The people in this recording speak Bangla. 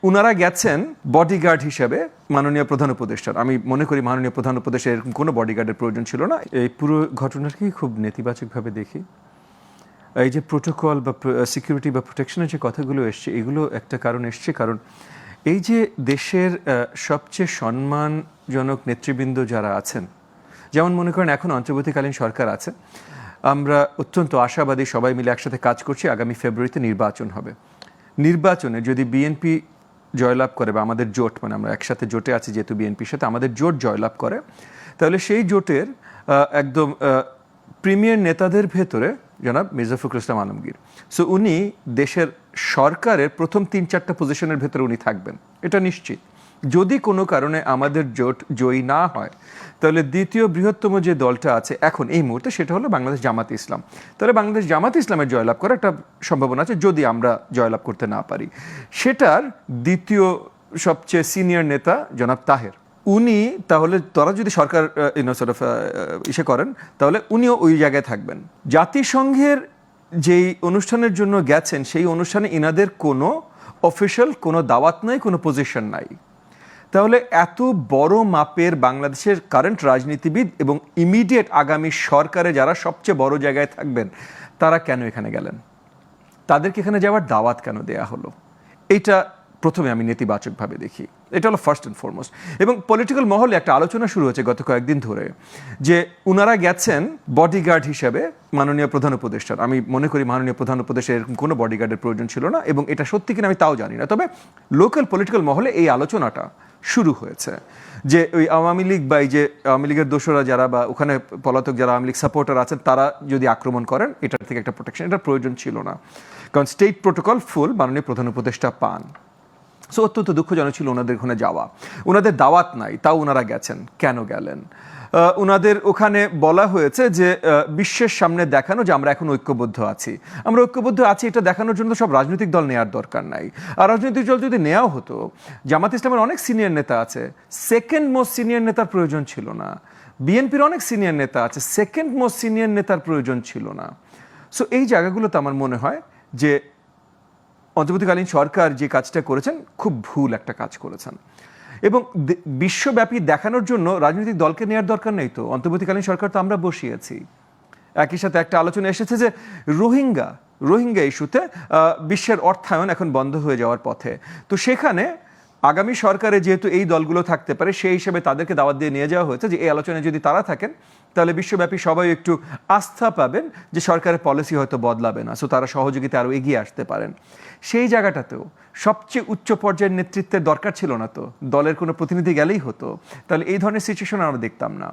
উনারা গেছেন বডিগার্ড হিসেবে মাননীয় প্রধান উপদেষ্টার। আমি মনে করি মাননীয় প্রধান উপদেষ্টা এরকম কোনো বডিগার্ডের প্রয়োজন ছিল না। এই পুরো ঘটনাটাকেই খুব নেতিবাচকভাবে দেখি। এই যে প্রোটোকল বা সিকিউরিটি বা প্রোটেকশনের যে কথাগুলো এসছে, এগুলো একটা কারণ এসছে, কারণ এই যে দেশের সবচেয়ে সম্মানজনক নেতৃবৃন্দ যারা আছেন, যেমন মনে করেন এখন অন্তর্বর্তীকালীন সরকার আছে, আমরা অত্যন্ত আশাবাদী, সবাই মিলে একসাথে কাজ করছি, আগামী ফেব্রুয়ারিতে নির্বাচন হবে। নির্বাচনে যদি বিএনপি জয়লাভ করে বা আমাদের জোট, মানে আমরা একসাথে জোটে আছি যেহেতু বিএনপির সাথে, আমাদের জোট জয়লাভ করে, তাহলে সেই জোটের একদম প্রিমিয়ার নেতাদের ভেতরে জনাব মির্জা ফখরুল ইসলাম আলমগীর। সো উনি দেশের সরকারের প্রথম ৩-৪টা পজিশনের ভেতরে উনি থাকবেন, এটা নিশ্চিত। যদি কোনো কারণে আমাদের জোট জয়ী না হয়, তাহলে দ্বিতীয় বৃহত্তম যে দলটা আছে এখন এই মুহূর্তে, সেটা হলো বাংলাদেশ জামাত ইসলাম। তাহলে বাংলাদেশ জামাত ইসলামের জয়লাভ করার একটা সম্ভাবনা আছে যদি আমরা জয়লাভ করতে না পারি। সেটার দ্বিতীয় সবচেয়ে সিনিয়র নেতা জনাব তাহের, উনি তাহলে তারা যদি সরকার ইসে করেন, তাহলে উনিও ওই জায়গায় থাকবেন। জাতিসংঘের যেই অনুষ্ঠানের জন্য গেছেন, সেই অনুষ্ঠানে ইনাদের কোনো অফিসিয়াল কোনো দাওয়াত নাই, কোনো পজিশন নাই। তাহলে এত বড় মাপের বাংলাদেশের কারেন্ট রাজনীতিবিদ এবং ইমিডিয়েট আগামী সরকারে যারা সবচেয়ে বড় জায়গায় থাকবেন, তারা কেন এখানে গেলেন? তাদেরকে এখানে যাওয়ার দাওয়াত কেন দেয়া হলো? এটা প্রথমে আমি নেতিবাচকভাবে দেখি। এটা হলো ফার্স্ট অ্যান্ড ফরমোস্ট। এবং পলিটিক্যাল মহলে একটা আলোচনা শুরু হয়েছে গত কয়েকদিন ধরে, যে উনারা গেছেন বডিগার্ড হিসেবে মাননীয় প্রধান উপদেষ্টার। আমি মনে করি মাননীয় প্রধান উপদেষ্টার এরকম কোনো বডিগার্ডের প্রয়োজন ছিল না, এবং এটা সত্যি কিনা আমি তাও জানি না। তবে লোকাল পলিটিক্যাল মহলে এই আলোচনাটা শুরু হয়েছে যে ওই আওয়ামী লীগ বা এই যে আওয়ামী লীগের দোসরা যারা বা ওখানে পলাতক যারা আওয়ামী লীগ সাপোর্টার আছেন, তারা যদি আক্রমণ করেন, এটার থেকে একটা প্রোটেকশন, এটার প্রয়োজন ছিল না, কারণ স্টেট প্রোটোকল ফুল মাননীয় প্রধান উপদেষ্টা পান। সো অত্যন্ত দুঃখজনক ছিল ওনাদের ওখানে যাওয়া। ওনাদের দাওয়াত নাই, তাও ওনারা গেছেন। কেন গেলেন? ওনাদের ওখানে বলা হয়েছে যে বিশ্বের সামনে দেখানো যে আমরা এখন ঐক্যবদ্ধ আছি। আমরা ঐক্যবদ্ধ আছি এটা দেখানোর জন্য সব রাজনৈতিক দল নেওয়ার দরকার নাই। আর রাজনৈতিক দল যদি নেওয়া হতো, জামাত ইসলামের অনেক সিনিয়র নেতা আছে, সেকেন্ড মোস্ট সিনিয়র নেতার প্রয়োজন ছিল না। বিএনপির অনেক সিনিয়র নেতা আছে, সেকেন্ড মোস্ট সিনিয়র নেতার প্রয়োজন ছিল না। সো এই জায়গাগুলোতে আমার মনে হয় যে অন্তর্বর্তীকালীন সরকার যে কাজটা করেছেন, খুব ভুল একটা কাজ করেছেন। এবং বিশ্বব্যাপী দেখানোর জন্য রাজনৈতিক দলকে নেওয়ার দরকার নেই তো। অন্তর্বর্তীকালীন সরকার তো আমরা বসিয়েছি। একই সাথে একটা আলোচনা এসেছে যে রোহিঙ্গা ইস্যুতে বিশ্বের অর্থায়ন এখন বন্ধ হয়ে যাওয়ার পথে। তো সেখানে আগামী সরকারে যেহেতু এই দলগুলো থাকতে পারে, সেই হিসেবে তাদেরকে দাওয়াত দিয়ে নিয়ে যাওয়া হয়েছে যে এই আলোচনায় যদি তারা থাকেন, তাহলে বিশ্বব্যাপী সবাই একটু আস্থা পাবেন যে সরকারের পলিসি হয়তো বদলাবে না, সো তারা সহযোগিতা আরও এগিয়ে আসতে পারেন। সেই জায়গাটাতেও সবচেয়ে উচ্চ পর্যায়ের নেতৃত্বের দরকার ছিল না তো, দলের কোনো প্রতিনিধি গেলেই হতো। তাহলে এই ধরনের সিচুয়েশন আমরা দেখতাম না।